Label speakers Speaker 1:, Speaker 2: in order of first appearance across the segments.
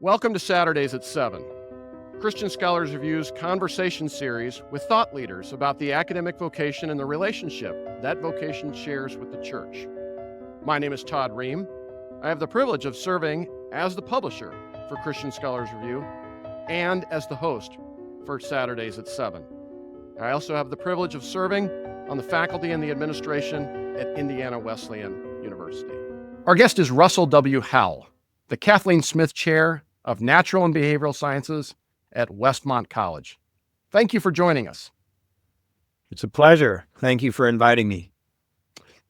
Speaker 1: Welcome to Saturdays at 7, Christian Scholars Review's conversation series with thought leaders about the academic vocation and the relationship that vocation shares with the church. My name is Todd Ream. I have the privilege of serving as the publisher for Christian Scholars Review and as the host for Saturdays at 7. I also have the privilege of serving on the faculty and the administration at Indiana Wesleyan University. Our guest is Russell W. Howell, the Kathleen Smith Chair of Natural and Behavioral Sciences at Westmont College. Thank you for joining us.
Speaker 2: It's a pleasure. Thank you for inviting me.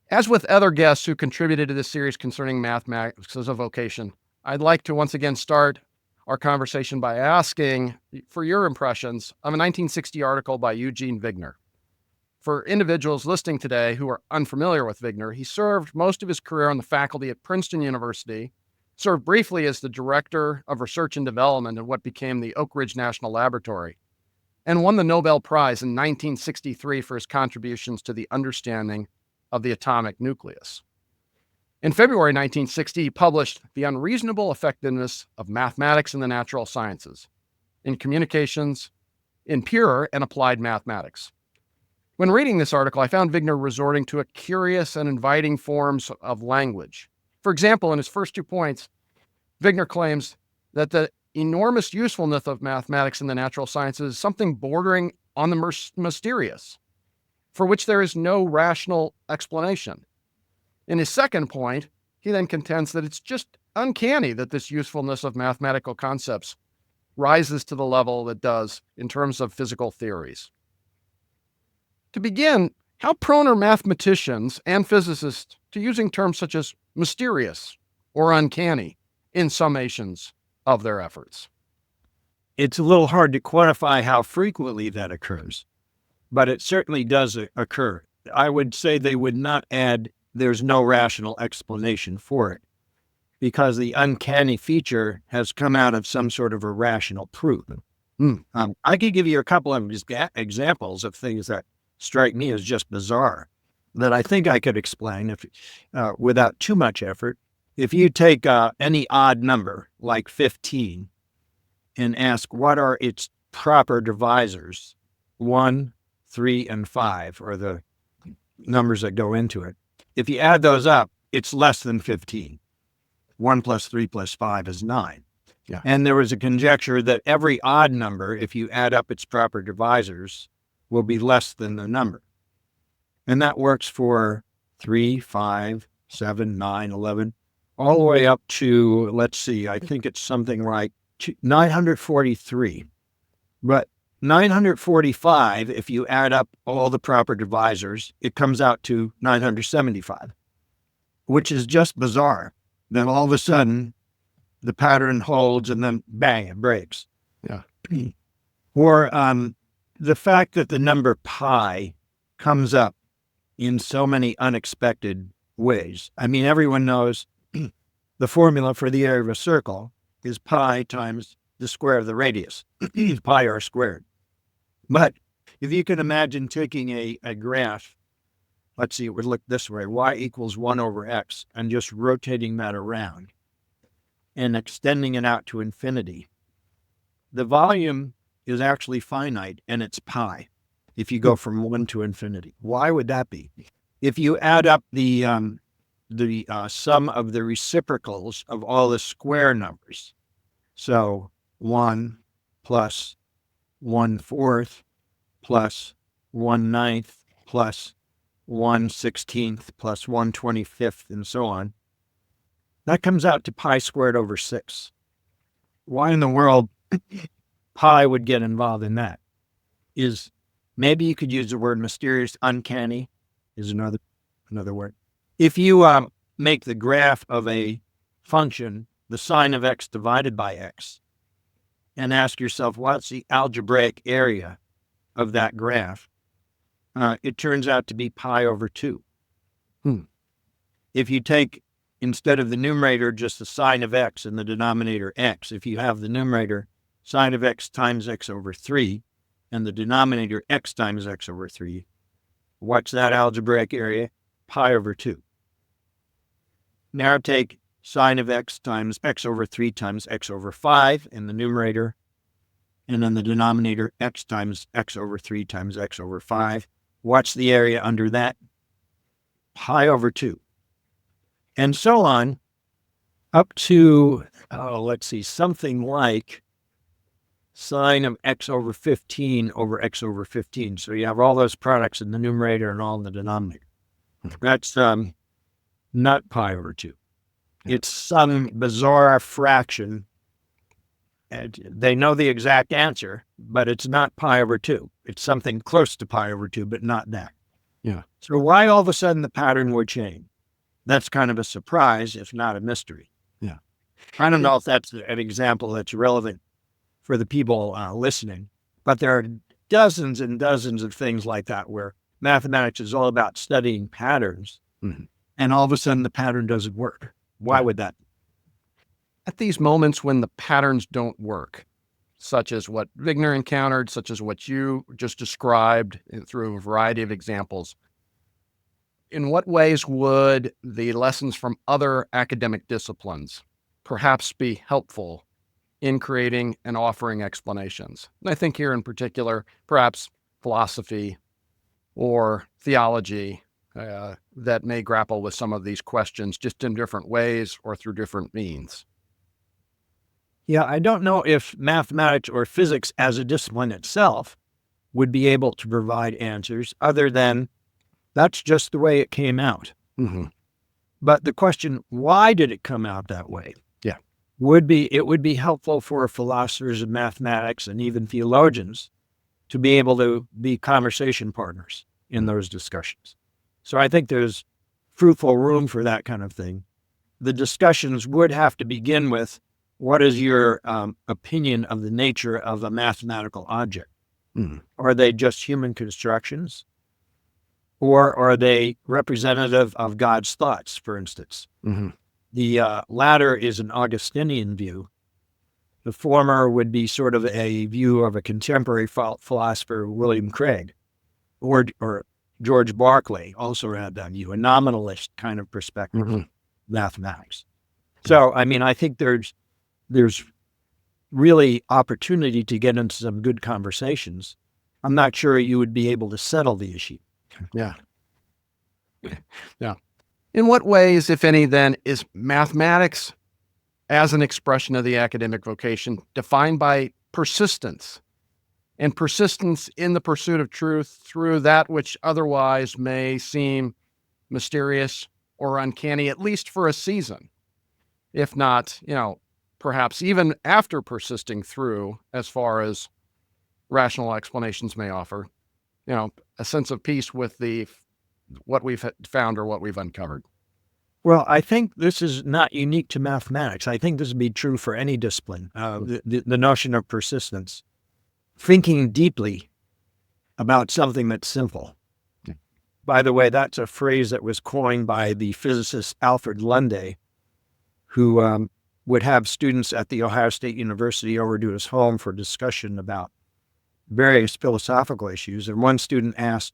Speaker 1: As with other guests who contributed to this series concerning mathematics as a vocation, I'd like to once again start our conversation by asking for your impressions of a 1960 article by Eugene Wigner. For individuals listening today who are unfamiliar with Wigner, he served most of his career on the faculty at Princeton University, served briefly as the Director of Research and Development at what became the Oak Ridge National Laboratory, and won the Nobel Prize in 1963 for his contributions to the understanding of the atomic nucleus. In February 1960, he published The Unreasonable Effectiveness of Mathematics in the Natural Sciences, in Communications in Pure and Applied Mathematics. When reading this article, I found Wigner resorting to a curious and inviting forms of language. For example, in his first 2 points, Wigner claims that the enormous usefulness of mathematics in the natural sciences is something bordering on the mysterious, for which there is no rational explanation. In his second point, he then contends that it's just uncanny that this usefulness of mathematical concepts rises to the level it does in terms of physical theories. To begin, how prone are mathematicians and physicists to using terms such as mysterious or uncanny in summations of their efforts?
Speaker 2: It's a little hard to quantify how frequently that occurs, but it certainly does occur. I would say they would not add there's no rational explanation for it, because the uncanny feature has come out of some sort of a rational proof. I could give you a couple of examples of things that strike me as just bizarre that I think I could explain if without too much effort. If you take any odd number like 15 and ask what are its proper divisors, 1, 3, and 5 are the numbers that go into it. If you add those up, it's less than 15. 1 plus 3 plus 5 is 9.
Speaker 1: Yeah.
Speaker 2: And there was a conjecture that every odd number, if you add up its proper divisors, will be less than the number. And that works for 3, 5, 7, 9, 11, all the way up to, let's see, I think it's something like 943. But 945, if you add up all the proper divisors, it comes out to 975, which is just bizarre. Then all of a sudden, the pattern holds and then bang, it breaks.
Speaker 1: Yeah.
Speaker 2: Or the fact that the number pi comes up in so many unexpected ways. I mean, everyone knows the formula for the area of a circle is pi times the square of the radius, pi r squared. But if you can imagine taking a graph, let's see, it would look this way, y equals 1 over x, and just rotating that around and extending it out to infinity. The volume is actually finite, and it's pi if you go from 1 to infinity. Why would that be? If you add up the sum of the reciprocals of all the square numbers, so 1 plus 1/4 plus 1/9 plus 1/16 plus 1/25 and so on, that comes out to pi squared over 6. Why in the world pi would get involved in that? Is maybe you could use the word mysterious. Uncanny is another word. If you make the graph of a function the sine of x divided by x and ask yourself, what's the algebraic area of that graph? It turns out to be pi over 2. If you take, instead of the numerator, just the sine of x and the denominator x, if you have the numerator sine of x times x over 3 and the denominator x times x over 3, what's that algebraic area? Pi over 2. Now take sine of x times x over 3 times x over 5 in the numerator, and then the denominator x times x over 3 times x over 5. What's the area under that? Pi over 2. And so on up to, let's see, something like sine of x over 15 over x over 15. So you have all those products in the numerator and all in the denominator. That's not pi over 2. It's some bizarre fraction. And they know the exact answer, but it's not pi over 2. It's something close to pi over 2, but not that.
Speaker 1: Yeah.
Speaker 2: So why all of a sudden the pattern would change? That's kind of a surprise, if not a mystery.
Speaker 1: Yeah.
Speaker 2: I don't know if that's an example that's relevant for the people listening, but there are dozens and dozens of things like that where mathematics is all about studying patterns, and all of a sudden the pattern doesn't work. Why would that?
Speaker 1: At these moments when the patterns don't work, such as what Wigner encountered, such as what you just described through a variety of examples, in what ways would the lessons from other academic disciplines perhaps be helpful in creating and offering explanations? And I think here in particular, perhaps philosophy or theology that may grapple with some of these questions just in different ways or through different means.
Speaker 2: Yeah, I don't know if mathematics or physics as a discipline itself would be able to provide answers other than that's just the way it came out. But the question, why did it come out that way?
Speaker 1: Yeah.
Speaker 2: It would be helpful for philosophers of mathematics and even theologians to be able to be conversation partners in those discussions. So I think there's fruitful room for that kind of thing. The discussions would have to begin with, what is your opinion of the nature of a mathematical object? Are they just human constructions? Or are they representative of God's thoughts, for instance? The latter is an Augustinian view. The former would be sort of a view of a contemporary philosopher, William Craig, or George Berkeley also had that view, a nominalist kind of perspective of mathematics. So, I mean, I think there's really opportunity to get into some good conversations. I'm not sure you would be able to settle the issue.
Speaker 1: Yeah. In what ways, if any, then, is mathematics as an expression of the academic vocation defined by persistence, and persistence in the pursuit of truth through that which otherwise may seem mysterious or uncanny, at least for a season, if not, perhaps even after persisting through as far as rational explanations may offer, a sense of peace with what we've found or what we've uncovered?
Speaker 2: Well, I think this is not unique to mathematics. I think this would be true for any discipline, the notion of persistence, thinking deeply about something that's simple. By the way, that's a phrase that was coined by the physicist Alfred Lunde, who would have students at the Ohio State University over to his home for discussion about various philosophical issues. And one student asked,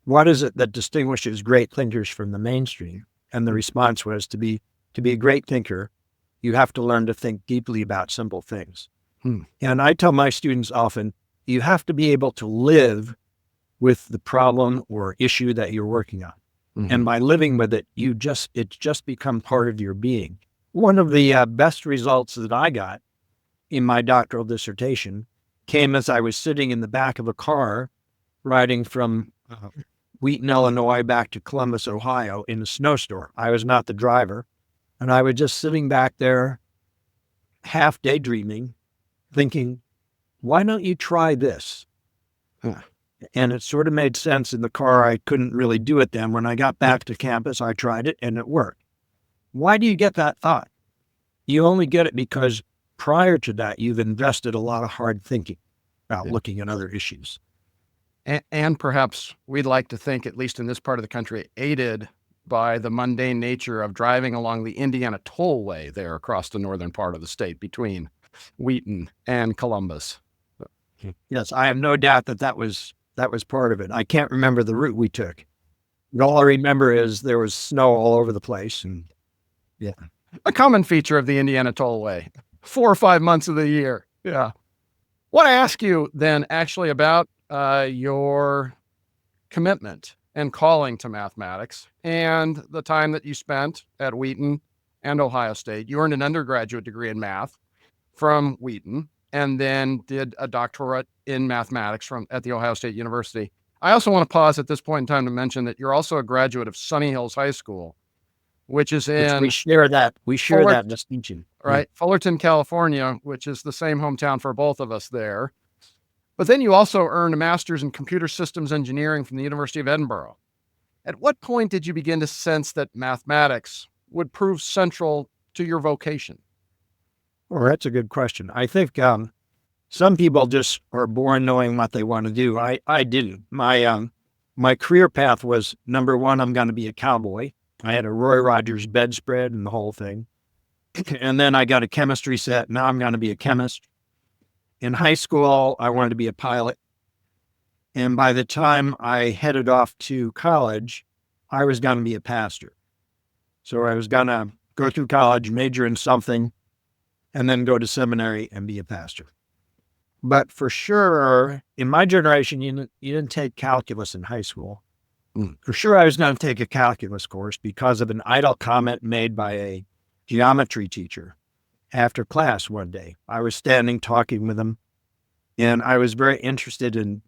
Speaker 2: what is it that distinguishes great thinkers from the mainstream? And the response was, to be a great thinker, you have to learn to think deeply about simple things. And I tell my students often, you have to be able to live with the problem or issue that you're working on. And by living with it, it's just become part of your being. One of the best results that I got in my doctoral dissertation came as I was sitting in the back of a car riding from Wheaton, Illinois, back to Columbus, Ohio in a snowstorm. I was not the driver, and I was just sitting back there, half daydreaming, thinking, why don't you try this? And it sort of made sense in the car. I couldn't really do it then. When I got back to campus, I tried it, and it worked. Why do you get that thought? You only get it because prior to that, you've invested a lot of hard thinking about looking at other issues.
Speaker 1: And perhaps we'd like to think, at least in this part of the country, aided by the mundane nature of driving along the Indiana Tollway there across the northern part of the state between Wheaton and Columbus.
Speaker 2: Yes, I have no doubt that was part of it. I can't remember the route we took. But all I remember is there was snow all over the place. And
Speaker 1: A common feature of the Indiana Tollway, 4 or 5 months of the year. Yeah. Want to ask you then actually about your commitment and calling to mathematics and the time that you spent at Wheaton and Ohio State. You earned an undergraduate degree in math from Wheaton and then did a doctorate in mathematics at the Ohio State University. I also want to pause at this point in time to mention that you're also a graduate of Sunny Hills High School, which is
Speaker 2: Which
Speaker 1: in
Speaker 2: we share that distinction.
Speaker 1: right, Fullerton, California, which is the same hometown for both of us there. But then you also earned a master's in computer systems engineering from the University of Edinburgh. At what point did you begin to sense that mathematics would prove central to your vocation?
Speaker 2: Well, that's a good question. I think some people just are born knowing what they want to do. I didn't. My career path was, number one, I'm going to be a cowboy. I had a Roy Rogers bedspread and the whole thing. And then I got a chemistry set. Now I'm going to be a chemist. In high school, I wanted to be a pilot. And by the time I headed off to college, I was going to be a pastor. So I was going to go through college, major in something, and then go to seminary and be a pastor. But for sure, in my generation, you didn't take calculus in high school. For sure, I was going to take a calculus course because of an idle comment made by a geometry teacher after class one day. I was standing talking with him, and I was very interested in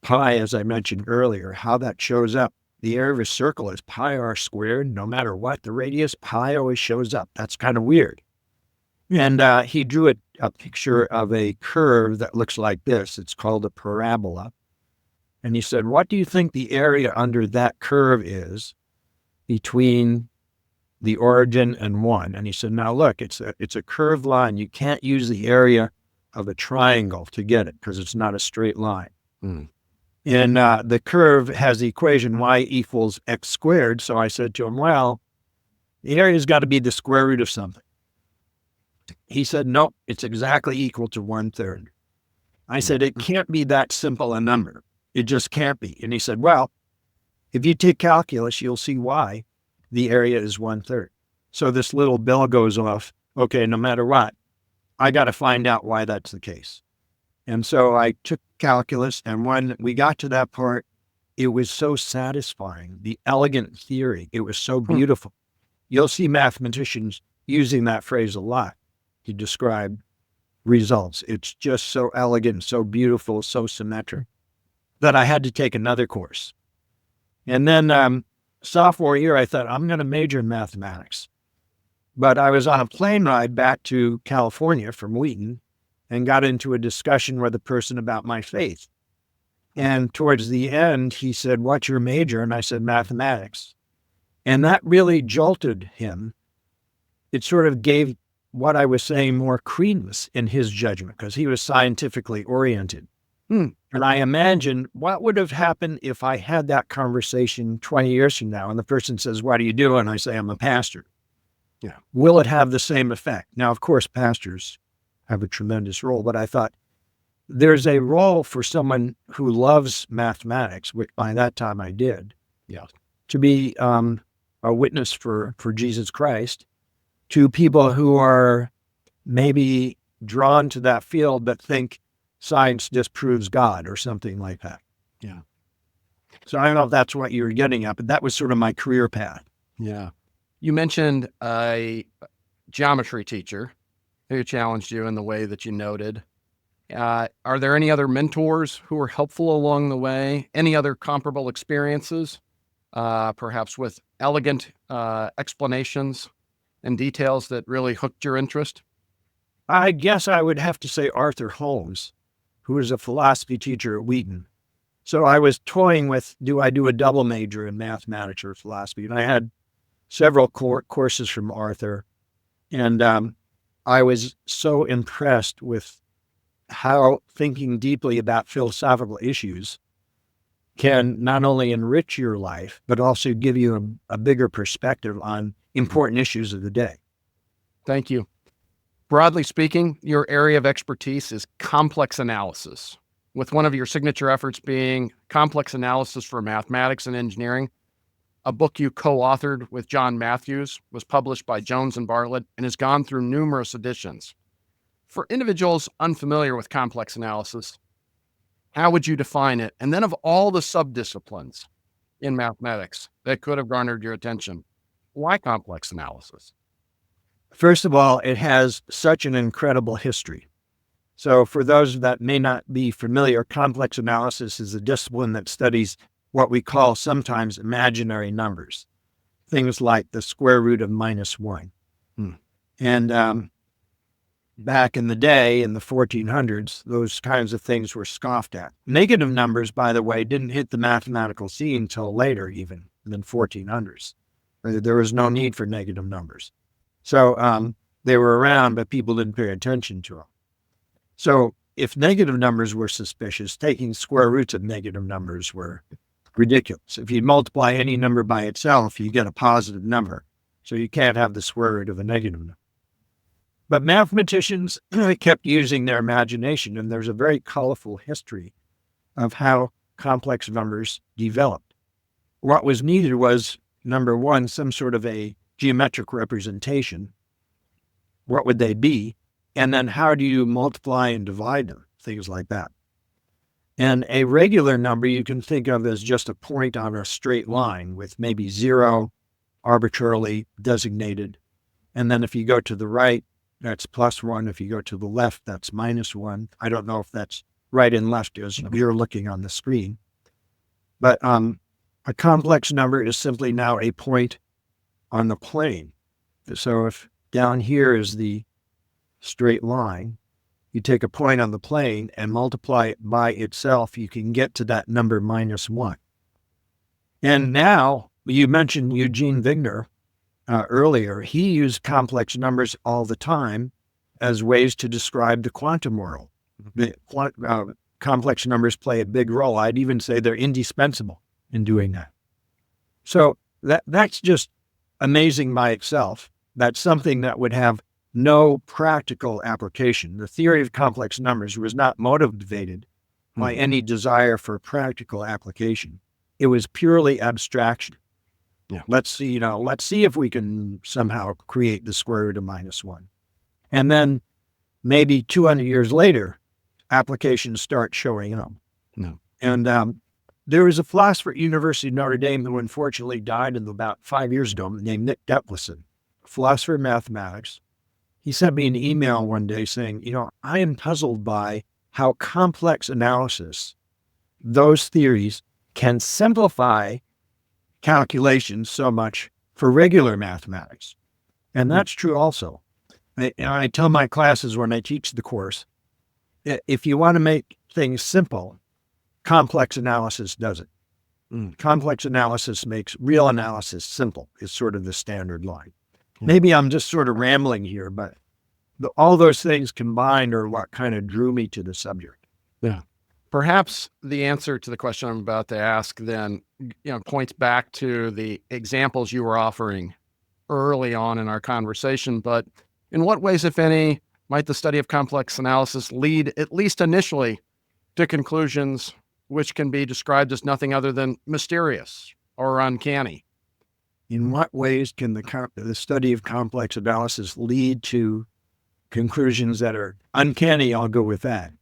Speaker 2: pi, as I mentioned earlier, how that shows up. The area of a circle is pi r squared. No matter what the radius, pi always shows up. That's kind of weird. And he drew a picture of a curve that looks like this. It's called a parabola. And he said, what do you think the area under that curve is between the origin and 1? And he said, now look, it's a curved line. You can't use the area of a triangle to get it because it's not a straight line. And the curve has the equation y equals x squared. So I said to him, well, the area's got to be the square root of something. He said, no, it's exactly equal to 1/3. I said, it can't be that simple a number. It just can't be. And he said, well, if you take calculus, you'll see why the area is 1/3. So this little bell goes off. Okay, no matter what, I got to find out why that's the case. And so I took calculus, and when we got to that part, it was so satisfying. The elegant theory, it was so beautiful. You'll see mathematicians using that phrase a lot to describe results. It's just so elegant, so beautiful, so symmetric that I had to take another course. And then sophomore year, I thought, I'm going to major in mathematics. But I was on a plane ride back to California from Wheaton and got into a discussion with a person about my faith. And towards the end, he said, what's your major? And I said, mathematics. And that really jolted him. It sort of gave what I was saying more credence in his judgment because he was scientifically oriented. And I imagine what would have happened if I had that conversation 20 years from now and the person says, what do you do? And I say, I'm a pastor. Yeah. Will it have the same effect? Now, of course, pastors have a tremendous role, but I thought there's a role for someone who loves mathematics, which by that time I did, to be a witness for Jesus Christ to people who are maybe drawn to that field but think science disproves God or something like that. Yeah. So I don't know if that's what you were getting at, but that was sort of my career path.
Speaker 1: Yeah. You mentioned a geometry teacher who challenged you in the way that you noted. Are there any other mentors who were helpful along the way? Any other comparable experiences, perhaps with elegant explanations and details that really hooked your interest?
Speaker 2: I guess I would have to say Arthur Holmes, who was a philosophy teacher at Wheaton. So I was toying with, do I do a double major in mathematics or philosophy? And I had several courses from Arthur. And I was so impressed with how thinking deeply about philosophical issues can not only enrich your life, but also give you a bigger perspective on important issues of the day.
Speaker 1: Thank you. Broadly speaking, your area of expertise is complex analysis, with one of your signature efforts being complex analysis for mathematics and engineering. a book you co-authored with John Matthews, was published by Jones and Bartlett and has gone through numerous editions. For individuals unfamiliar with complex analysis, how would you define it? And then of all the subdisciplines in mathematics that could have garnered your attention, why complex analysis?
Speaker 2: First of all, it has such an incredible history. So for those that may not be familiar, complex analysis is a discipline that studies what we call sometimes imaginary numbers, things like the square root of -1. And back in the day, in the 1400s, those kinds of things were scoffed at. Negative numbers, by the way, didn't hit the mathematical scene until later, even than 1400s. There was no need for negative numbers. So they were around, but people didn't pay attention to them. So if negative numbers were suspicious, taking square roots of negative numbers were ridiculous. If you multiply any number by itself, you get a positive number. So you can't have the square root of a negative number. But mathematicians kept using their imagination, and there's a very colorful history of how complex numbers developed. What was needed was, number one, some sort of a geometric representation. What would they be? And then how do you multiply and divide them? Things like that. And a regular number you can think of as just a point on a straight line with maybe 0 arbitrarily designated. And then if you go to the right, that's +1. If you go to the left, that's -1. I don't know if that's right and left as you're looking on the screen. But a complex number is simply now a point on the plane. So if down here is the straight line, you take a point on the plane and multiply it by itself, you can get to that number -1. And now, you mentioned Eugene Wigner earlier. He used complex numbers all the time as ways to describe the quantum world. Complex numbers play a big role. I'd even say they're indispensable in doing that. So that's just amazing by itself. That's something that would have no practical application. The theory of complex numbers was not motivated by any desire for practical application. It was purely abstraction.
Speaker 1: Yeah.
Speaker 2: Let's see if we can somehow create the square root of -1. And then maybe 200 years later, applications start showing up.
Speaker 1: No.
Speaker 2: And there was a philosopher at University of Notre Dame who unfortunately died about 5 years ago named Nick Detlefsen, philosopher of mathematics. He sent me an email one day saying, I am puzzled by how complex analysis, those theories, can simplify calculations so much for regular mathematics. And that's true also. I tell my classes when I teach the course, if you want to make things simple, complex analysis does it. Complex analysis makes real analysis simple, is sort of the standard line. Maybe I'm just sort of rambling here, but all those things combined are what kind of drew me to the subject.
Speaker 1: Yeah. Perhaps the answer to the question I'm about to ask then, points back to the examples you were offering early on in our conversation. But in what ways, if any, might the study of complex analysis lead, at least initially, to conclusions which can be described as nothing other than mysterious or uncanny?
Speaker 2: In what ways can the study of complex analysis lead to conclusions that are uncanny? I'll go with that.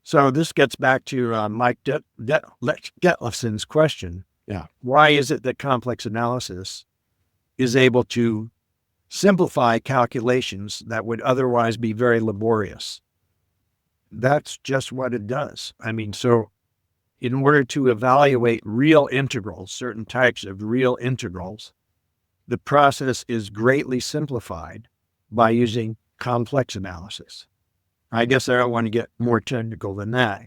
Speaker 2: So this gets back to Mike Detlefsen's question.
Speaker 1: Yeah.
Speaker 2: Why is it that complex analysis is able to simplify calculations that would otherwise be very laborious? That's just what it does. So in order to evaluate real integrals, certain types of real integrals, the process is greatly simplified by using complex analysis. I guess I don't want to get more technical than that.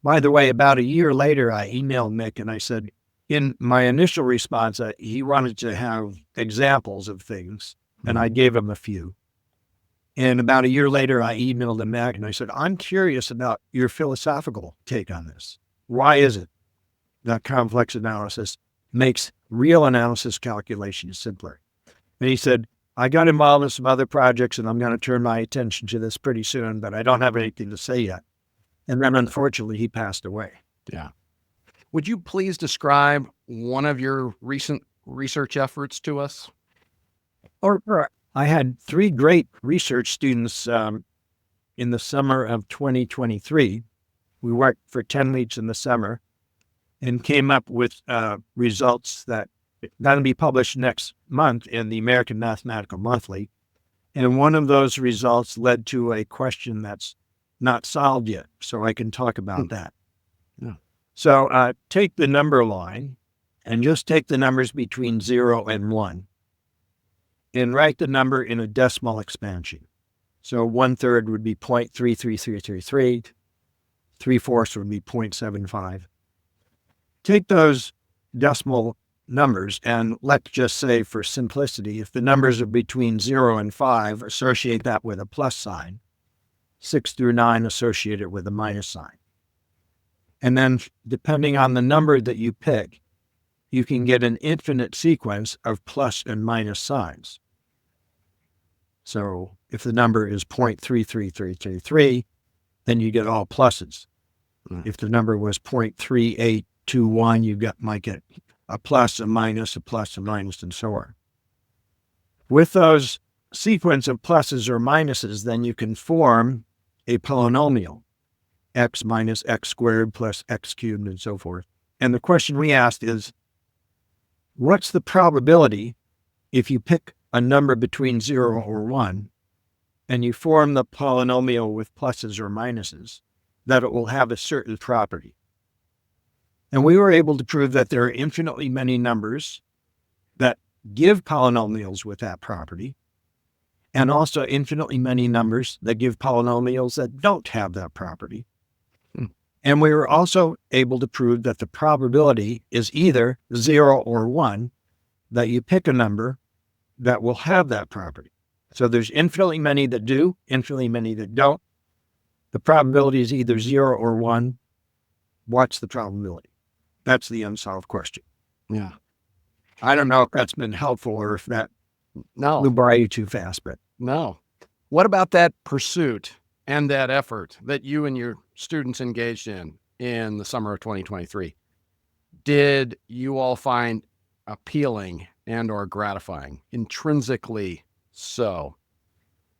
Speaker 2: By the way, about a year later, I emailed Nick and I said, in my initial response, he wanted to have examples of things, and I gave him a few. And about a year later, I emailed him back and I said, I'm curious about your philosophical take on this. Why is it that complex analysis makes real analysis calculations simpler? And he said, I got involved in some other projects and I'm going to turn my attention to this pretty soon, but I don't have anything to say yet. And then unfortunately, he passed away.
Speaker 1: Yeah. Would you please describe one of your recent research efforts to us?
Speaker 2: Or I had 3 great research students in the summer of 2023. We worked for 10 weeks in the summer and came up with results that are going to be published next month in the American Mathematical Monthly. And one of those results led to a question that's not solved yet, so I can talk about that.
Speaker 1: Yeah.
Speaker 2: So take the number line and just take the numbers between 0 and 1 and write the number in a decimal expansion. So 1/3 would be 0.33333, 3/4 would be 0.75. Take those decimal numbers and let's just say, for simplicity, if the numbers are between 0 and 5, associate that with a plus sign. 6 through 9 associated with a minus sign. And then depending on the number that you pick, you can get an infinite sequence of plus and minus signs. So if the number is 0.33333, then you get all pluses. If the number was 0.3821, you might get a plus, a minus, and so on. With those sequence of pluses or minuses, then you can form a polynomial, x minus x squared plus x cubed and so forth. And the question we asked is, what's the probability if you pick a number between 0 or 1 and you form the polynomial with pluses or minuses, that it will have a certain property? And we were able to prove that there are infinitely many numbers that give polynomials with that property, and also infinitely many numbers that give polynomials that don't have that property. And we were also able to prove that the probability is either 0 or 1, that you pick a number that will have that property. So there's infinitely many that do, infinitely many that don't. The probability is either 0 or 1. What's the probability? That's the unsolved question.
Speaker 1: Yeah.
Speaker 2: I don't know if that's been helpful or if that
Speaker 1: No.
Speaker 2: flew by you too fast, but
Speaker 1: No. What about that pursuit and that effort that you and your students engaged in the summer of 2023? Did you all find appealing and or gratifying, intrinsically so?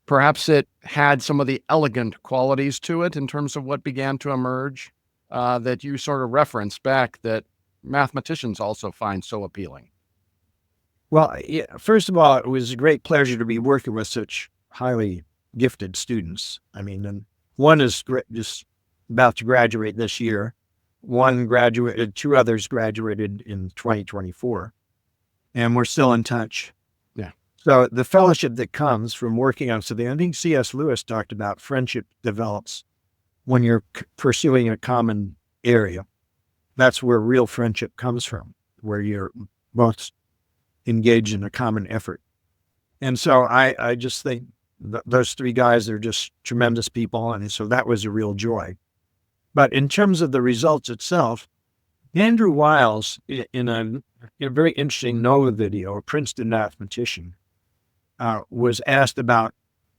Speaker 1: Perhaps it had some of the elegant qualities to it in terms of what began to emerge that you sort of referenced back that mathematicians also find so appealing.
Speaker 2: Well, yeah, first of all, it was a great pleasure to be working with such highly gifted students. I mean, and one is just about to graduate this year. One graduated, 2 others graduated in 2024, and we're still in touch.
Speaker 1: Yeah.
Speaker 2: So the fellowship that comes from working on something, I think C.S. Lewis talked about friendship develops when you're pursuing a common area. That's where real friendship comes from, where you're both engaged in a common effort. And so I just think those 3 guys are just tremendous people. And so that was a real joy. But in terms of the results itself, Andrew Wiles, in a very interesting NOVA video, a Princeton mathematician, was asked about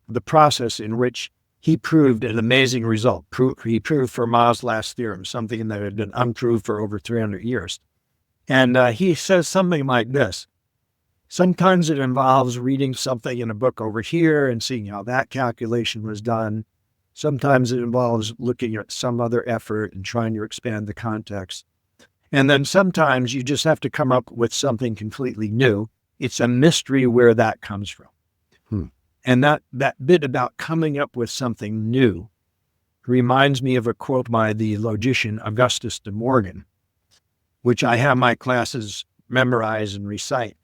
Speaker 2: the process in which he proved an amazing result. He proved Fermat's last theorem, something that had been unproved for over 300 years. And he says something like this: sometimes it involves reading something in a book over here and seeing how that calculation was done. Sometimes it involves looking at some other effort and trying to expand the context. And then sometimes you just have to come up with something completely new. It's a mystery where that comes from. And that bit about coming up with something new reminds me of a quote by the logician Augustus de Morgan, which I have my classes memorize and recite,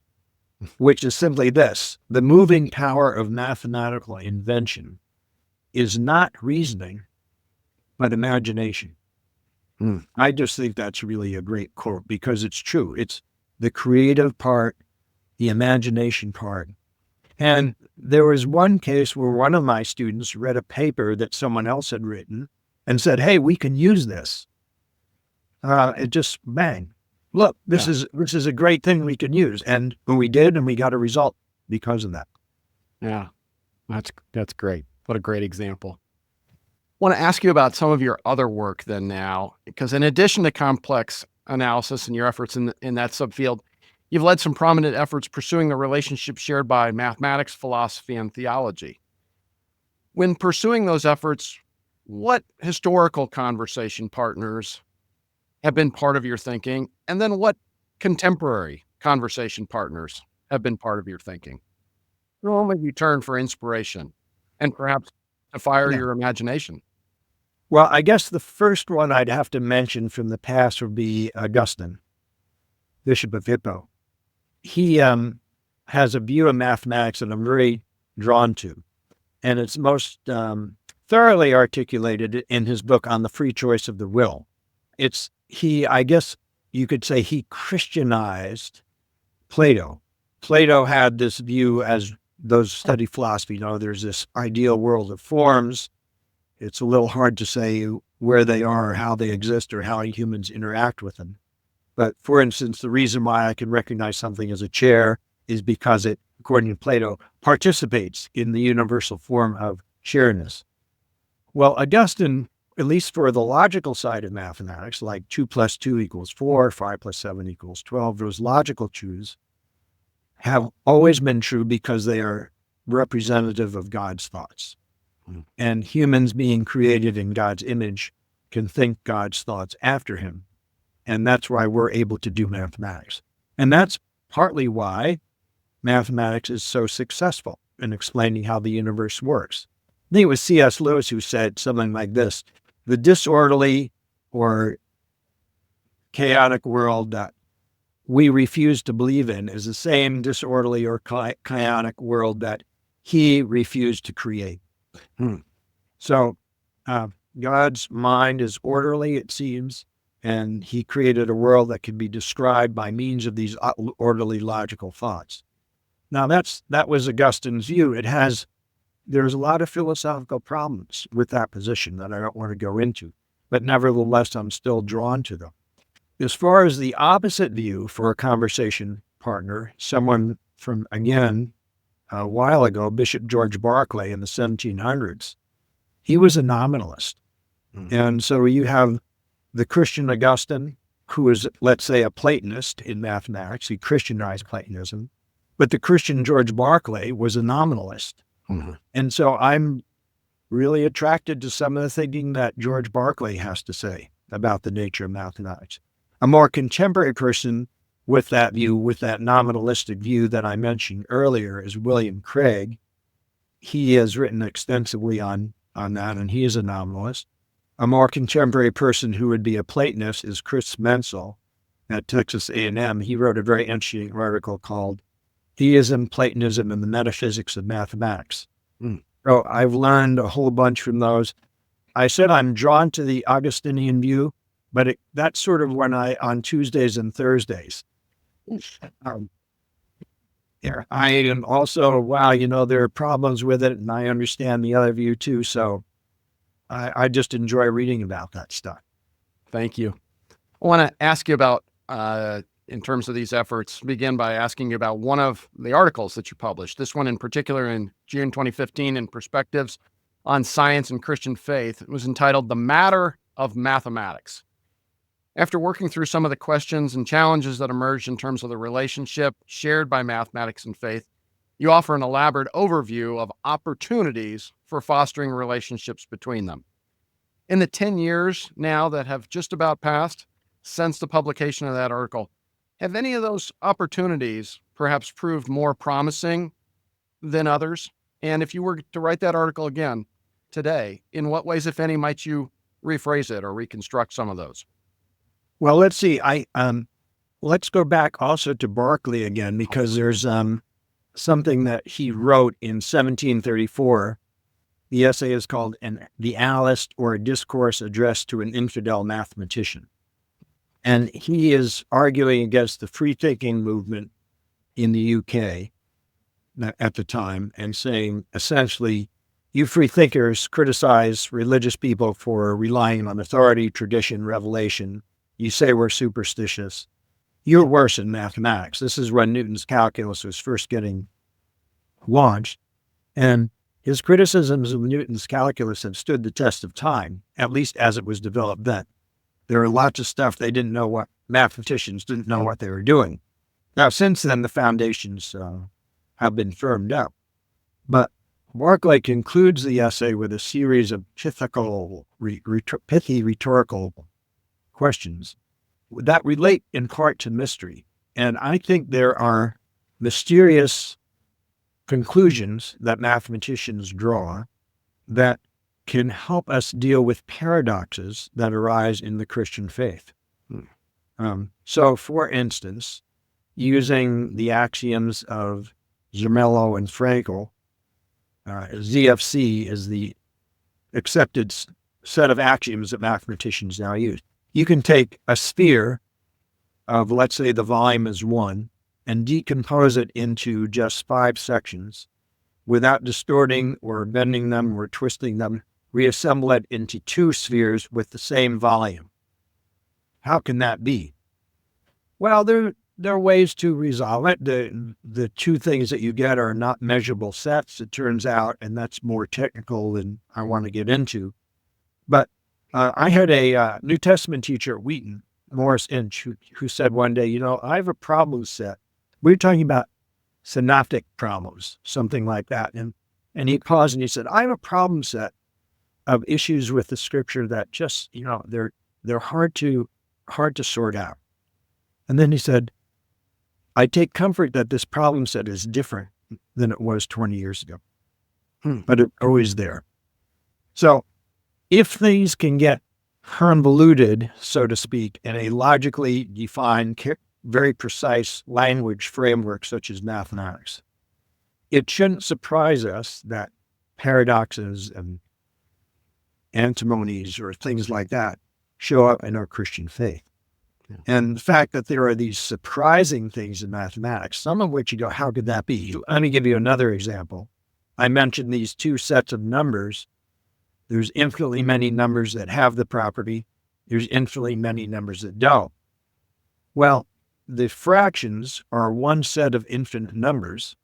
Speaker 2: which is simply this: the moving power of mathematical invention is not reasoning, but imagination. I just think that's really a great quote because it's true. It's the creative part, the imagination part. And there was one case where one of my students read a paper that someone else had written and said, "Hey, we can use this." It just bang. Look, this is a great thing we can use. And we did, and we got a result because of that.
Speaker 1: Yeah, that's great. What a great example. I want to ask you about some of your other work then now, because in addition to complex analysis and your efforts in that subfield, You've led some prominent efforts pursuing the relationship shared by mathematics, philosophy, and theology. When pursuing those efforts, what historical conversation partners have been part of your thinking? And then what contemporary conversation partners have been part of your thinking? Whom have you turn for inspiration and perhaps to fire
Speaker 2: Yeah.
Speaker 1: your imagination?
Speaker 2: Well, I guess the first one I'd have to mention from the past would be Augustine, Bishop of Hippo. He has a view of mathematics that I'm very drawn to, and it's most thoroughly articulated in his book on the free choice of the will. I guess you could say he Christianized Plato. Plato had this view, as those who study philosophy know, there's this ideal world of forms. It's a little hard to say where they are, or how they exist, or how humans interact with them. But for instance, the reason why I can recognize something as a chair is because it, according to Plato, participates in the universal form of chairness. Well, Augustine, at least for the logical side of mathematics, like 2 + 2 = 4, 5 + 7 = 12, those logical truths have always been true because they are representative of God's thoughts. And humans being created in God's image can think God's thoughts after him. And that's why we're able to do mathematics. And that's partly why mathematics is so successful in explaining how the universe works. I think it was C.S. Lewis who said something like this: the disorderly or chaotic world that we refuse to believe in is the same disorderly or chaotic world that he refused to create. So God's mind is orderly, it seems, and he created a world that can be described by means of these orderly logical thoughts. Now that was Augustine's view. There's a lot of philosophical problems with that position that I don't want to go into, but nevertheless, I'm still drawn to them. As far as the opposite view for a conversation partner, someone from, again, a while ago, Bishop George Berkeley in the 1700s, he was a nominalist. And so you have the Christian Augustine, who is, let's say, a Platonist in mathematics. He Christianized Platonism. But the Christian George Berkeley was a nominalist. And so I'm really attracted to some of the thinking that George Berkeley has to say about the nature of mathematics. A more contemporary person with that view, with that nominalistic view that I mentioned earlier, is William Craig. He has written extensively on that, and he is a nominalist. A more contemporary person who would be a Platonist is Chris Menzel at Texas A&M. He wrote a very interesting article called Theism, Platonism, and the Metaphysics of Mathematics. So I've learned a whole bunch from those. I said I'm drawn to the Augustinian view, but that's sort of when on Tuesdays and Thursdays. I am also, there are problems with it, and I understand the other view too. So I just enjoy reading about that stuff.
Speaker 1: Thank you. I want to ask you about, in terms of these efforts, begin by asking you about one of the articles that you published, this one in particular in June 2015 in Perspectives on Science and Christian Faith. It was entitled The Matter of Mathematics. After working through some of the questions and challenges that emerged in terms of the relationship shared by mathematics and faith, you offer an elaborate overview of opportunities for fostering relationships between them. In the 10 years now that have just about passed since the publication of that article, have any of those opportunities perhaps proved more promising than others? And if you were to write that article again today, in what ways, if any, might you rephrase it or reconstruct some of those?
Speaker 2: Well, let's see. Let's go back also to Berkeley again, because there's something that he wrote in 1734. The essay is called The Analyst, or a Discourse Addressed to an Infidel Mathematician. And he is arguing against the free-thinking movement in the UK at the time, and saying, essentially, you free thinkers criticize religious people for relying on authority, tradition, revelation. You say we're superstitious. You're worse in mathematics. This is when Newton's calculus was first getting launched. And his criticisms of Newton's calculus have stood the test of time, at least as it was developed then. There are lots of stuff mathematicians didn't know what they were doing. Now, since then, the foundations have been firmed up. But Barclay concludes the essay with a series of pithy rhetorical questions that relate in part to mystery. And I think there are mysterious conclusions that mathematicians draw that can help us deal with paradoxes that arise in the Christian faith. So, for instance, using the axioms of Zermelo and Frankel, ZFC is the accepted set of axioms that mathematicians now use. You can take a sphere of, let's say, the volume is 1, and decompose it into just 5 sections without distorting or bending them or twisting them, reassemble it into 2 spheres with the same volume. How can that be? Well, there are ways to resolve it. The 2 things that you get are not measurable sets, it turns out, and that's more technical than I want to get into. But I had a New Testament teacher at Wheaton, Morris Inch, who said one day, I have a problem set. We were talking about synoptic problems, something like that. And he paused and he said, I have a problem set of issues with the scripture that just, they're hard to sort out. And then he said, I take comfort that this problem set is different than it was 20 years ago, but it's always there. So if things can get convoluted, so to speak, in a logically defined, very precise language framework such as mathematics, it shouldn't surprise us that paradoxes and antinomies or things like that show up in our Christian faith. Yeah. And the fact that there are these surprising things in mathematics, some of which you go, how could that be? Let me give you another example. I mentioned these 2 sets of numbers. There's infinitely many numbers that have the property. There's infinitely many numbers that don't. Well, the fractions are one set of infinite numbers.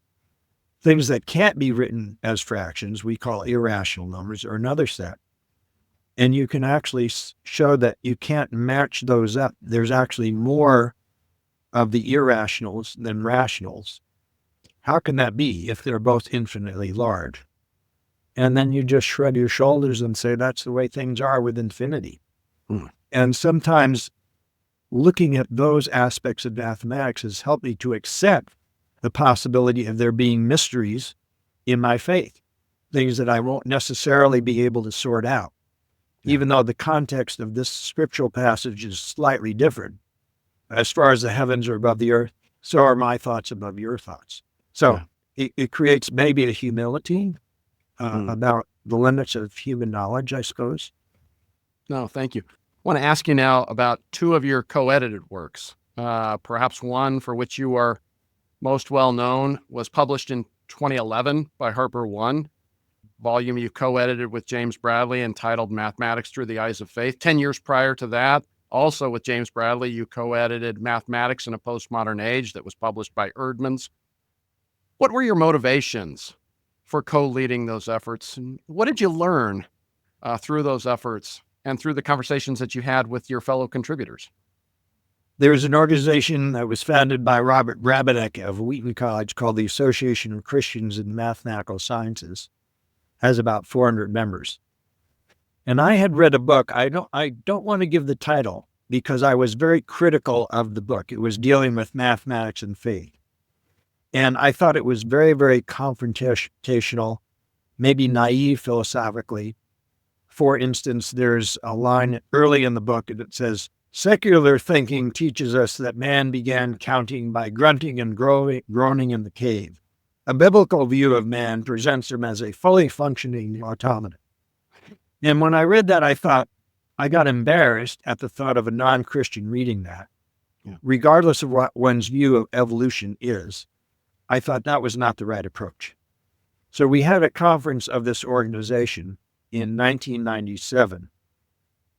Speaker 2: Things that can't be written as fractions, we call irrational numbers, are another set. And you can actually show that you can't match those up. There's actually more of the irrationals than rationals. How can that be if they're both infinitely large? And then you just shrug your shoulders and say, that's the way things are with infinity. And sometimes looking at those aspects of mathematics has helped me to accept the possibility of there being mysteries in my faith, things that I won't necessarily be able to sort out. Even though the context of this scriptural passage is slightly different. As far as the heavens are above the earth, so are my thoughts above your thoughts. So it creates maybe a humility about the limits of human knowledge, I suppose.
Speaker 1: No, thank you. I want to ask you now about 2 of your co-edited works. Perhaps one for which you are most well known was published in 2011 by Harper One. Volume you co-edited with James Bradley entitled Mathematics Through the Eyes of Faith. 10 years prior to that, also with James Bradley, you co-edited Mathematics in a Postmodern Age that was published by Erdmans. What were your motivations for co-leading those efforts? And what did you learn through those efforts and through the conversations that you had with your fellow contributors?
Speaker 2: There was an organization that was founded by Robert Brabenek of Wheaton College called the Association of Christians in Mathematical Sciences. Has about 400 members. And I had read a book. I don't want to give the title because I was very critical of the book. It was dealing with mathematics and faith. And I thought it was very, very confrontational, maybe naive philosophically. For instance, there's a line early in the book that says, secular thinking teaches us that man began counting by grunting and groaning in the cave. A biblical view of man presents him as a fully functioning automaton. And when I read that, I got embarrassed at the thought of a non-Christian reading that. Regardless of what one's view of evolution is, I thought that was not the right approach. So we had a conference of this organization in 1997,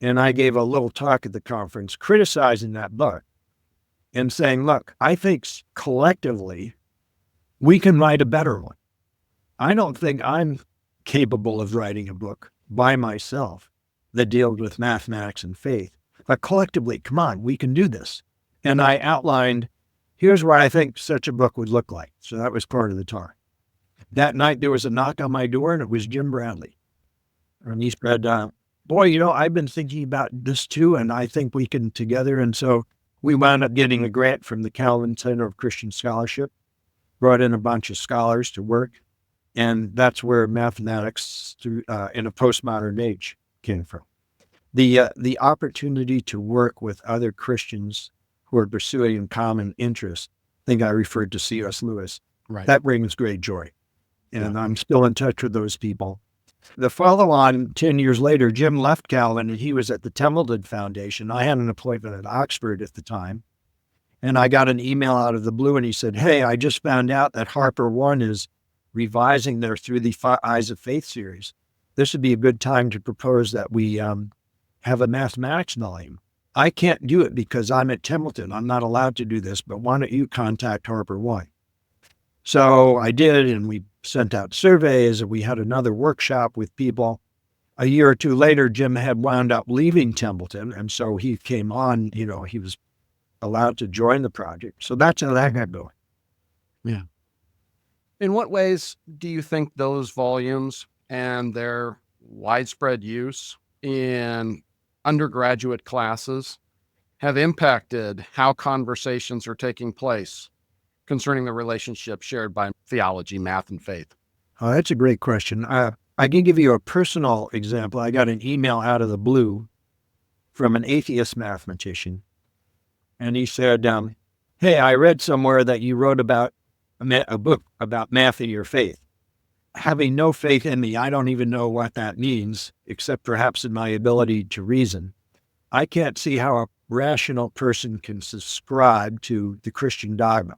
Speaker 2: and I gave a little talk at the conference criticizing that book and saying, look, I think collectively, we can write a better one. I don't think I'm capable of writing a book by myself that deals with mathematics and faith, but collectively, come on, we can do this. And I outlined Here's what I think such a book would look like. So that was part of the talk. That night, there was a knock on my door, and it was Jim Bradley. And he said, boy, I've been thinking about this too, and I think we can together. And so we wound up getting a grant from the Calvin Center of Christian Scholarship, brought in a bunch of scholars to work. And that's where mathematics in a postmodern age came from. The opportunity to work with other Christians who are pursuing common interests. I think I referred to C.S. Lewis.
Speaker 1: Right.
Speaker 2: That brings great joy. And I'm still in touch with those people. The follow-on, 10 years later, Jim left Calvin, and he was at the Templeton Foundation. I had an appointment at Oxford at the time. And I got an email out of the blue, and he said, hey, I just found out that Harper One is revising their Through the Eyes of Faith series. This would be a good time to propose that we have a mathematics volume. I can't do it because I'm at Templeton. I'm not allowed to do this, but why don't you contact Harper One? So I did, and we sent out surveys, and we had another workshop with people. A year or two later, Jim had wound up leaving Templeton, and so he came on, he was allowed to join the project. So that's how that got going.
Speaker 1: Yeah. In what ways do you think those volumes and their widespread use in undergraduate classes have impacted how conversations are taking place concerning the relationship shared by theology, math, and faith?
Speaker 2: Oh, that's a great question. I can give you a personal example. I got an email out of the blue from an atheist mathematician, and he said, hey, I read somewhere that you wrote about a book about math and your faith. Having no faith in me, I don't even know what that means, except perhaps in my ability to reason. I can't see how a rational person can subscribe to the Christian dogma.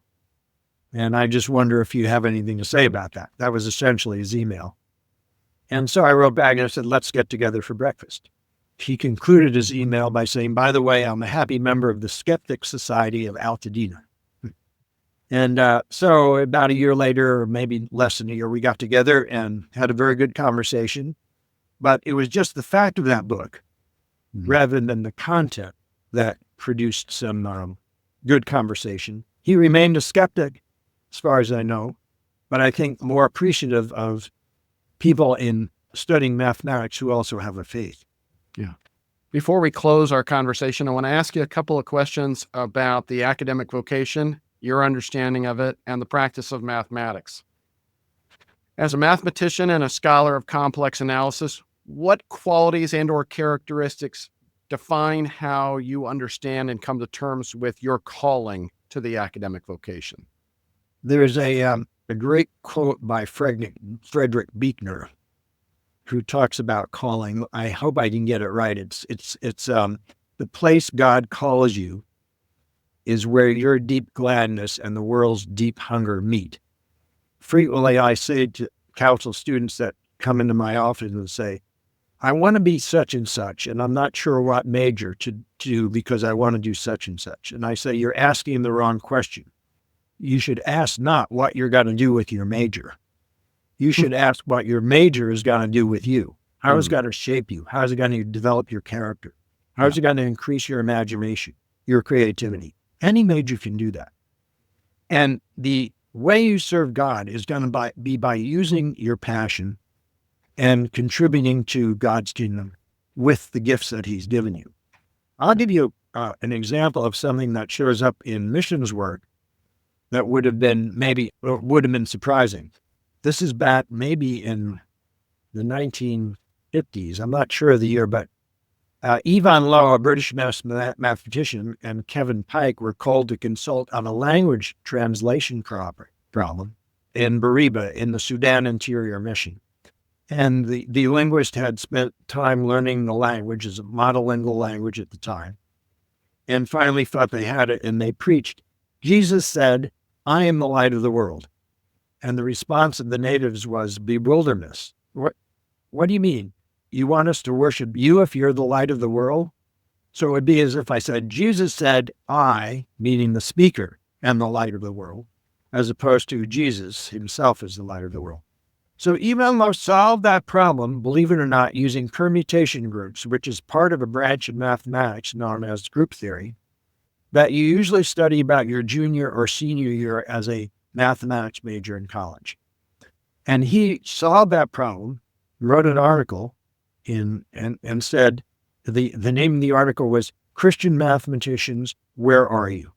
Speaker 2: And I just wonder if you have anything to say about that. That was essentially his email. And so I wrote back and I said, let's get together for breakfast. He concluded his email by saying, by the way, I'm a happy member of the Skeptic Society of Altadena. And so about a year later, or maybe less than a year, we got together and had a very good conversation. But it was just the fact of that book, rather than the content, that produced some good conversation. He remained a skeptic, as far as I know, but I think more appreciative of people in studying mathematics who also have a faith.
Speaker 1: Yeah. Before we close our conversation, I want to ask you a couple of questions about the academic vocation, your understanding of it, and the practice of mathematics. As a mathematician and a scholar of complex analysis, what qualities and/or characteristics define how you understand and come to terms with your calling to the academic vocation?
Speaker 2: There's a great quote by Frederick Buechner, who talks about calling. I hope I can get it right. It's the place God calls you is where your deep gladness and the world's deep hunger meet. Frequently, I say to counsel students that come into my office and say, I want to be such and such, and I'm not sure what major to do because I want to do such and such. And I say, you're asking the wrong question. You should ask not what you're going to do with your major. You should ask what your major is going to do with you. How is it going to shape you? How is it going to develop your character? How is it going to increase your imagination, your creativity? Any major can do that. And the way you serve God is going to be by using your passion and contributing to God's kingdom with the gifts that he's given you. I'll give you an example of something that shows up in missions work that would have been surprising. This is back maybe in the 1950s. I'm not sure of the year, but Yvonne Lowe, a British mathematician, and Kevin Pike were called to consult on a language translation problem in Bariba in the Sudan Interior Mission. And the linguist had spent time learning the language as a monolingual language at the time, and finally thought they had it, and they preached. Jesus said, I am the light of the world. And the response of the natives was bewilderment. What do you mean? You want us to worship you if you're the light of the world? So it would be as if I said, Jesus said, I, meaning the speaker, am the light of the world, as opposed to Jesus himself is the light of the world. So Yvonne Lowe solved that problem, believe it or not, using permutation groups, which is part of a branch of mathematics known as group theory. that you usually study about your junior or senior year as a mathematics major in college. And he solved that problem, wrote an article and said, the name of the article was Christian Mathematicians, Where Are You?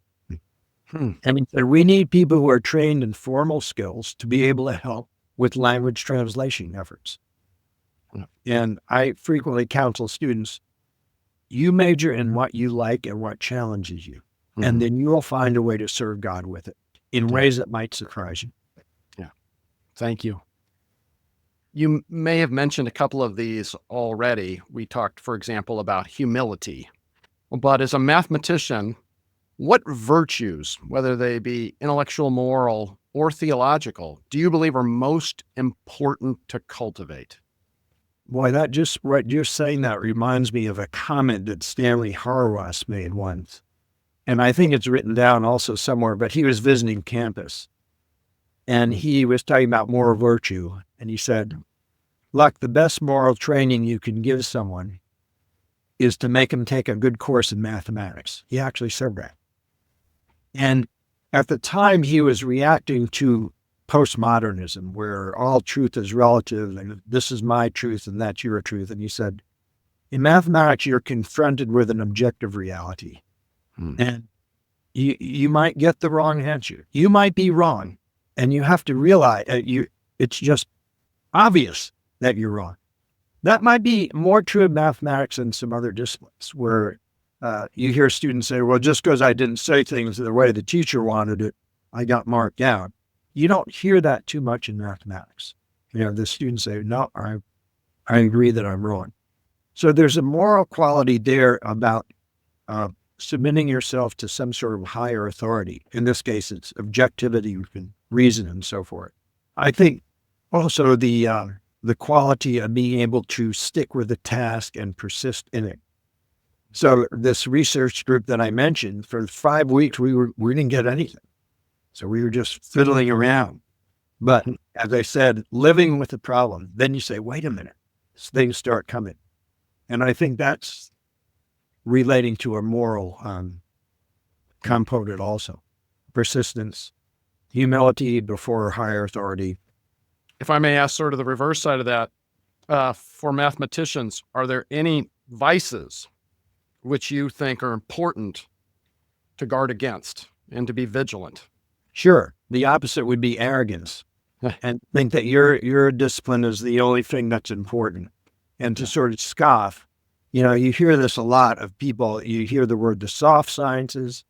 Speaker 2: And he said, we need people who are trained in formal skills to be able to help with language translation efforts. And I frequently counsel students, you major in what you like and what challenges you. And then you will find a way to serve God with it in ways that might surprise you.
Speaker 1: Yeah. Thank you. You may have mentioned a couple of these already. We talked, for example, about humility. But as a mathematician, what virtues, whether they be intellectual, moral, or theological, do you believe are most important to cultivate?
Speaker 2: Boy, that just what you're saying that reminds me of a comment that Stanley Hauerwas made once. And I think it's written down also somewhere, but he was visiting campus and he was talking about moral virtue. And he said, look, the best moral training you can give someone is to make them take a good course in mathematics. He actually said that. And at the time he was reacting to postmodernism, where all truth is relative and this is my truth and that's your truth. And he said, in mathematics, you're confronted with an objective reality. And you might get the wrong answer. You might be wrong. And you have to realize it's just obvious that you're wrong. That might be more true of mathematics than some other disciplines where you hear students say, well, just because I didn't say things the way the teacher wanted it, I got marked down. You don't hear that too much in mathematics. The students say, no, I agree that I'm wrong. So there's a moral quality there about submitting yourself to some sort of higher authority. In this case, it's objectivity and reason and so forth. I think also the quality of being able to stick with the task and persist in it. So this research group that I mentioned, for 5 weeks, we didn't get anything. So we were just fiddling around. But as I said, living with the problem, then you say, wait a minute, things start coming. And I think that's relating to a moral component also. Persistence, humility before higher authority.
Speaker 1: If I may ask sort of the reverse side of that, for mathematicians, are there any vices which you think are important to guard against and to be vigilant?
Speaker 2: Sure. The opposite would be arrogance and think that your discipline is the only thing that's important and to sort of scoff. You hear this a lot of people. You hear the word the soft sciences.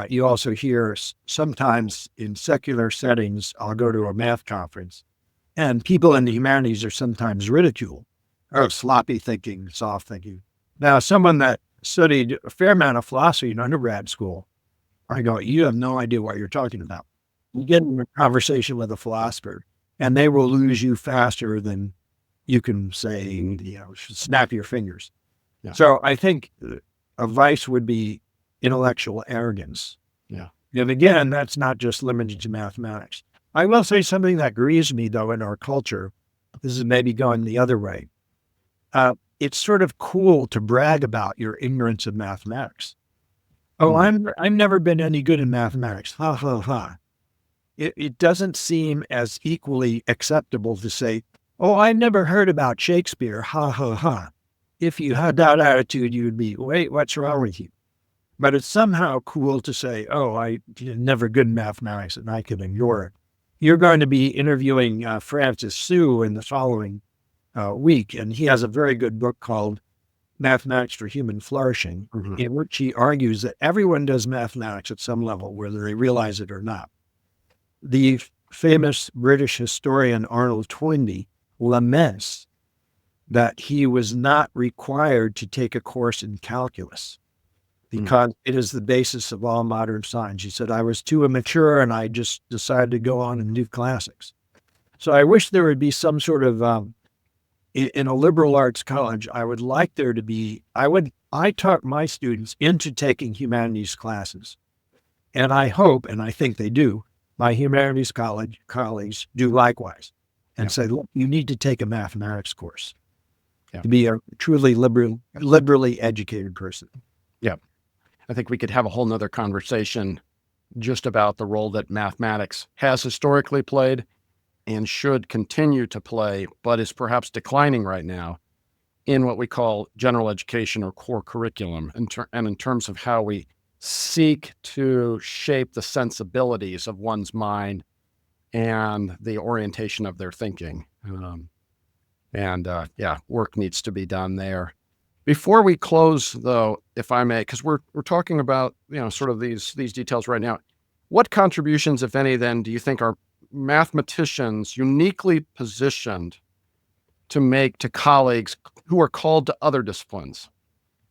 Speaker 2: You also hear sometimes in secular settings, I'll go to a math conference and people in the humanities are sometimes ridiculed. Sloppy thinking, soft thinking. Now, someone that studied a fair amount of philosophy in undergrad school, I go, you have no idea what you're talking about. You get in a conversation with a philosopher and they will lose you faster than you can say, snap your fingers. Yeah. So I think a vice would be intellectual arrogance.
Speaker 1: Yeah.
Speaker 2: And again, that's not just limited to mathematics. I will say something that grieves me, though, in our culture. This is maybe going the other way. It's sort of cool to brag about your ignorance of mathematics. Oh, I've never been any good in mathematics. Ha, ha, ha. It doesn't seem as equally acceptable to say, oh, I never heard about Shakespeare. Ha, ha, ha. If you had that attitude, you'd be, wait, what's wrong with you? But it's somehow cool to say, oh, I'm never good in mathematics and I can ignore it. You're going to be interviewing Francis Sue in the following week, and he has a very good book called Mathematics for Human Flourishing, in which he argues that everyone does mathematics at some level, whether they realize it or not. The famous British historian Arnold Toynbee laments that he was not required to take a course in calculus because it is the basis of all modern science. He said, I was too immature and I just decided to go on and do classics. So I wish there would be some sort of, in a liberal arts college, I would like there to be, I taught my students into taking humanities classes. And I hope, and I think they do, my humanities colleagues do likewise and say, look, you need to take a mathematics course to be a truly liberally educated person.
Speaker 1: Yeah. I think we could have a whole nother conversation just about the role that mathematics has historically played and should continue to play, but is perhaps declining right now in what we call general education or core curriculum, and in terms of how we seek to shape the sensibilities of one's mind and the orientation of their thinking. Work needs to be done there. Before we close, though, if I may, because we're talking about sort of these details right now, what contributions, if any, then do you think are mathematicians uniquely positioned to make to colleagues who are called to other disciplines?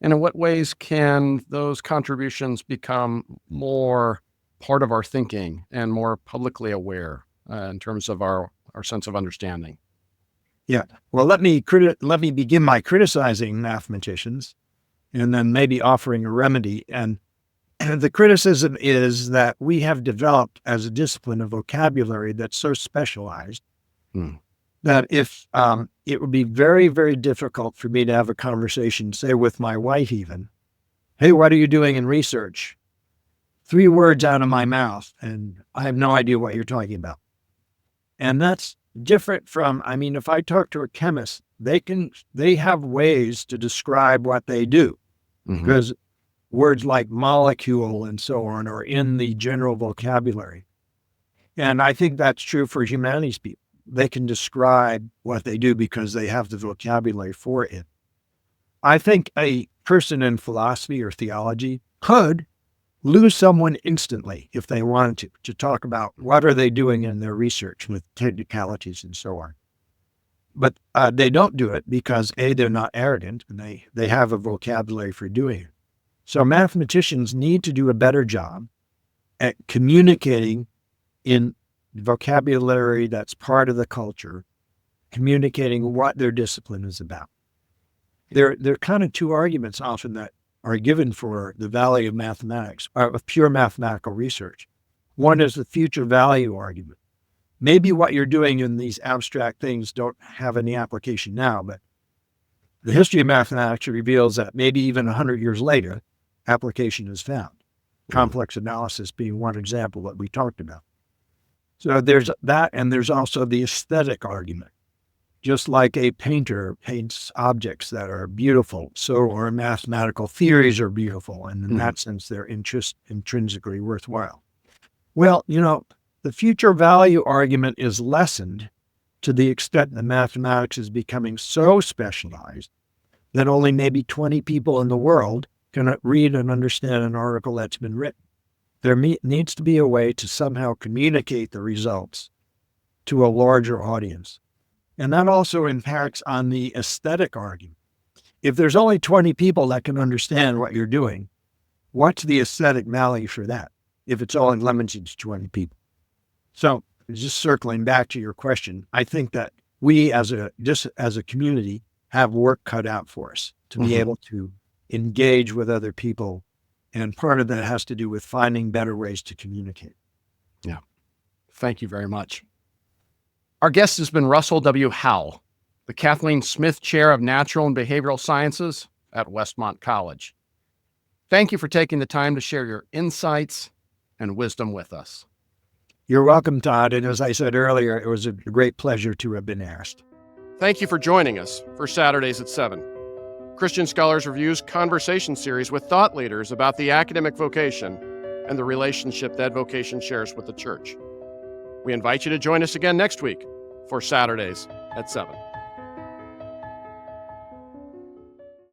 Speaker 1: And in what ways can those contributions become more part of our thinking and more publicly aware in terms of our sense of understanding?
Speaker 2: Yeah. Well, let me begin by criticizing mathematicians and then maybe offering a remedy. And the criticism is that we have developed as a discipline a vocabulary that's so specialized that if it would be very, very difficult for me to have a conversation, say with my wife even, hey, what are you doing in research? 3 words out of my mouth, and I have no idea what you're talking about. And that's different from, if I talk to a chemist, they have ways to describe what they do because words like molecule and so on are in the general vocabulary. And I think that's true for humanities people. They can describe what they do because they have the vocabulary for it. I think a person in philosophy or theology could lose someone instantly if they wanted to talk about what are they doing in their research with technicalities and so on. But they don't do it because A, they're not arrogant and they have a vocabulary for doing it. So mathematicians need to do a better job at communicating in vocabulary that's part of the culture, communicating what their discipline is about. There are kind of 2 arguments often that are given for the value of mathematics, of pure mathematical research. One is the future value argument. Maybe what you're doing in these abstract things don't have any application now, but the history of mathematics reveals that maybe even 100 years later, application is found. Complex analysis being one example that we talked about. So there's that, and there's also the aesthetic argument. Just like a painter paints objects that are beautiful, so our mathematical theories are beautiful, and in that sense, they're intrinsically worthwhile. Well, the future value argument is lessened to the extent that mathematics is becoming so specialized that only maybe 20 people in the world can read and understand an article that's been written. There needs to be a way to somehow communicate the results to a larger audience. And that also impacts on the aesthetic argument. If there's only 20 people that can understand what you're doing, what's the aesthetic value for that if it's only limited to 20 people? So just circling back to your question, I think that we as a community have work cut out for us to be able to engage with other people. And part of that has to do with finding better ways to communicate.
Speaker 1: Yeah. Thank you very much. Our guest has been Russell W. Howell, the Kathleen Smith Chair of Natural and Behavioral Sciences at Westmont College. Thank you for taking the time to share your insights and wisdom with us.
Speaker 2: You're welcome, Todd. And as I said earlier, it was a great pleasure to have been asked.
Speaker 1: Thank you for joining us for Saturdays at 7. Christian Scholars Review's conversation series with thought leaders about the academic vocation and the relationship that vocation shares with the church. We invite you to join us again next week for Saturdays at 7.